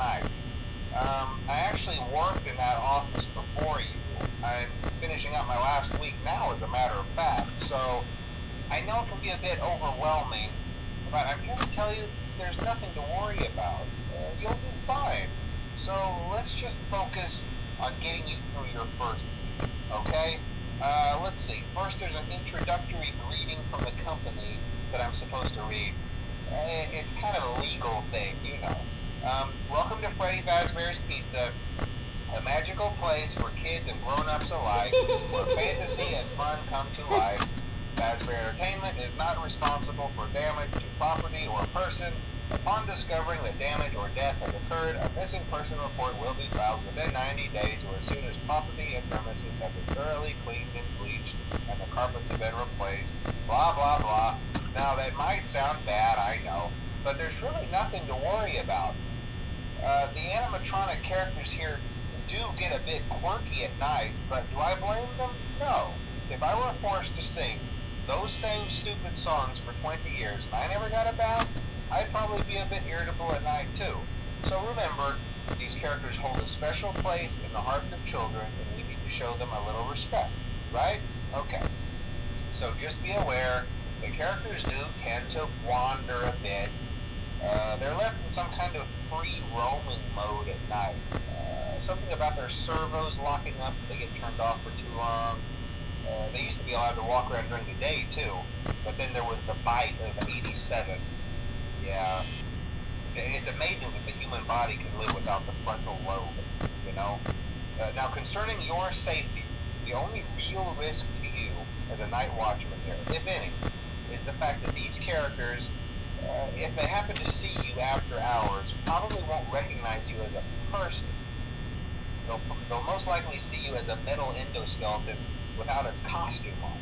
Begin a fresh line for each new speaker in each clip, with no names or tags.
night. I actually worked in that office before you. I'm finishing up my last week now, as a matter of fact, so I know it can be a bit overwhelming, but I'm here to tell you there's nothing to worry about. You'll do fine. So let's just focus on getting you through your first week, okay? Let's see. First, there's an introductory greeting from the company that I'm supposed to read. It's kind of a legal thing, you know. Welcome to Freddy Fazbear's Pizza, a magical place for kids and grown-ups alike, where fantasy and fun come to life. Fazbear Entertainment is not responsible for damage to property or person. Upon discovering that damage or death has occurred, a missing person report will be filed within 90 days or as soon as property and premises have been thoroughly cleaned and bleached and the carpets have been replaced. Blah, blah, blah. Now, that might sound bad, I know, but there's really nothing to worry about. The animatronic characters here do get a bit quirky at night, but do I blame them? No. If I were forced to sing those same stupid songs for 20 years and I never got a bath, I'd probably be a bit irritable at night too. So remember, these characters hold a special place in the hearts of children and we need to show them a little respect, right? Okay. So just be aware, the characters do tend to wander a bit. They're left in some kind of free roaming mode at night. Something about their servos locking up if they get turned off for too long. They used to be allowed to walk around during the day too, but then there was the bite of '87. Yeah, it's amazing that the human body can live without the frontal lobe, you know? Now, concerning your safety, the only real risk to you as a night watchman here, if any, is the fact that these characters, if they happen to see you after hours, probably won't recognize you as a person. They'll most likely see you as a metal endoskeleton without its costume on.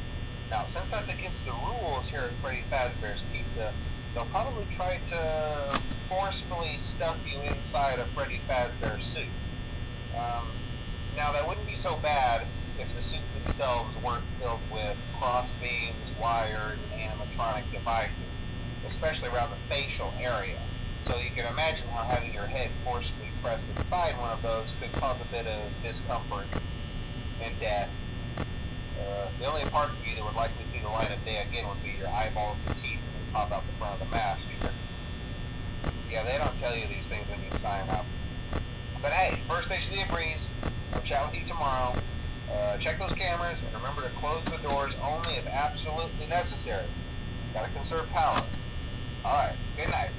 Now, since that's against the rules here at Freddy Fazbear's Pizza, they'll probably try to forcefully stuff you inside a Freddy Fazbear suit. Now, that wouldn't be so bad if the suits themselves weren't filled with cross beams, wires, and animatronic devices, especially around the facial area. So you can imagine how having your head forcefully pressed inside one of those could cause a bit of discomfort and death. The only parts of you that would likely see the light of day again would be your eyeballs and teeth that pop out the front of the mask. Yeah, they don't tell you these things when you sign up. But hey, First Station agrees. I'll chat with you tomorrow. Check those cameras and remember to close the doors only if absolutely necessary. Gotta conserve power. Alright, good night.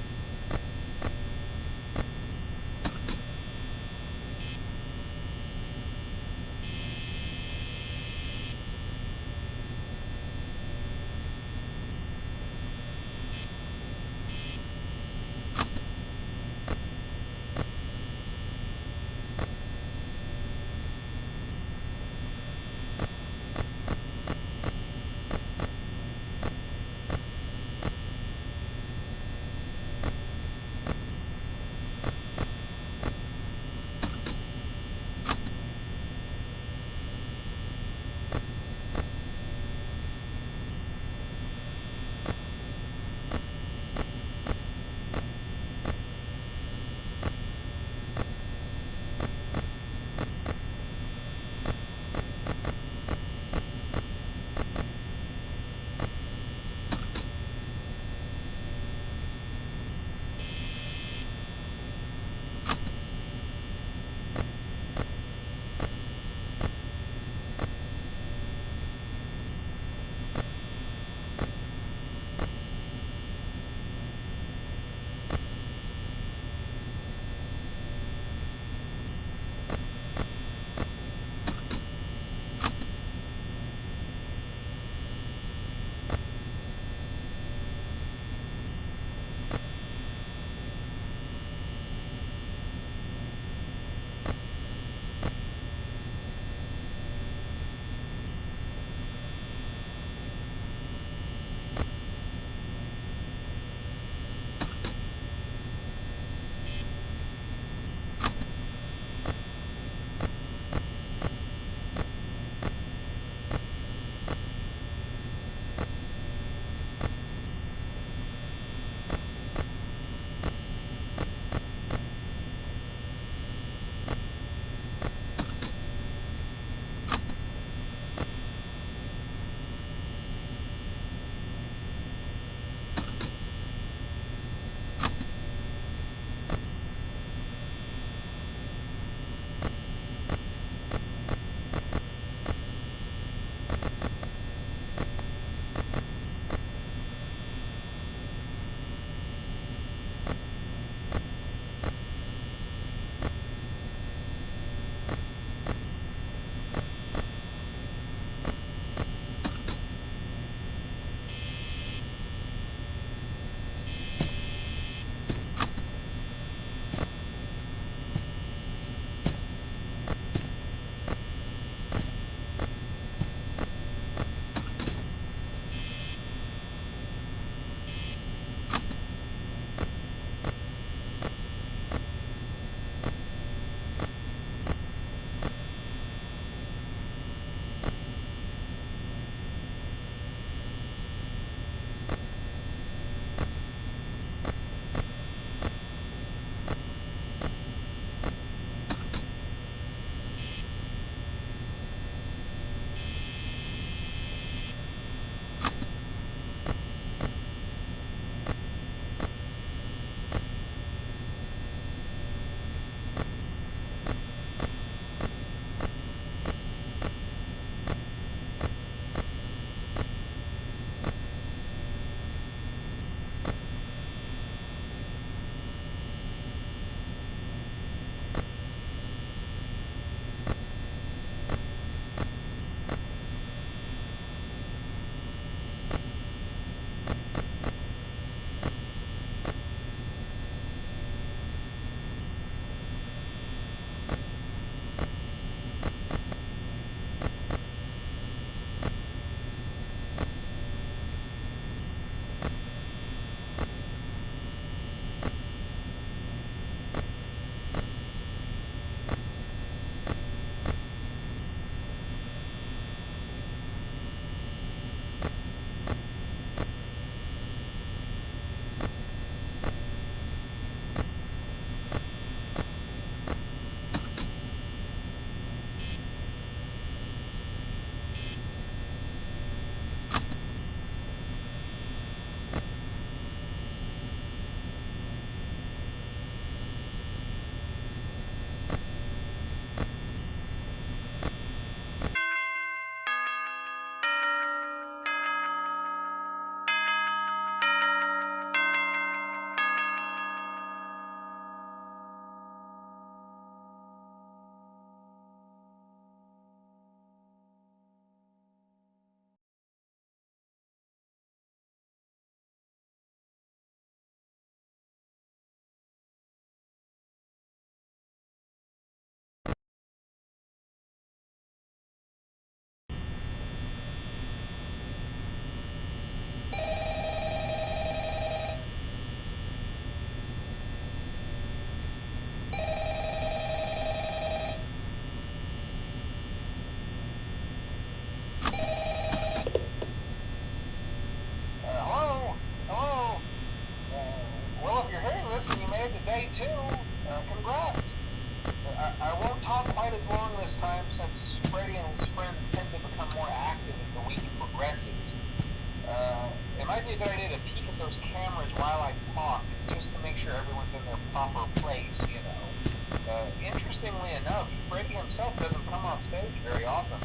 might be a good idea to peek at those cameras while I talk, just to make sure everyone's in their proper place, you know. Interestingly enough, Freddy himself doesn't come off stage very often.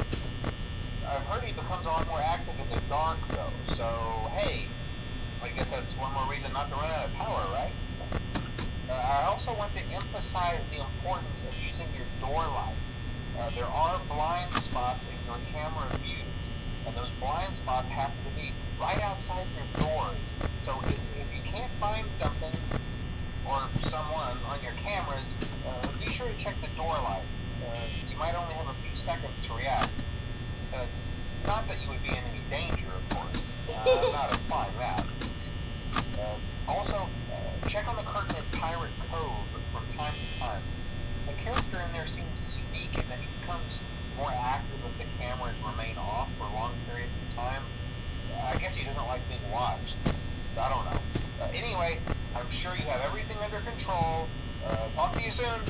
I've heard he becomes a lot more active in the dark, though, so hey, I guess that's one more reason not to run out of power, right? I also want to emphasize the importance of using your door lights. There are blind spots in your camera view, and those blind spots have to be right outside your doors. So if you can't find something or someone on your cameras, be sure to check the door light. You might only have a few seconds to react. Not that you would be in any danger, of course. I'm not implying that. Also, check on the curtain in Pirate Cove from time to time. The character in there seems unique in that he becomes more active if the cameras remain off for long periods of time. I guess he doesn't like being watched. I don't know. Anyway, I'm sure you have everything under control. Talk to you soon.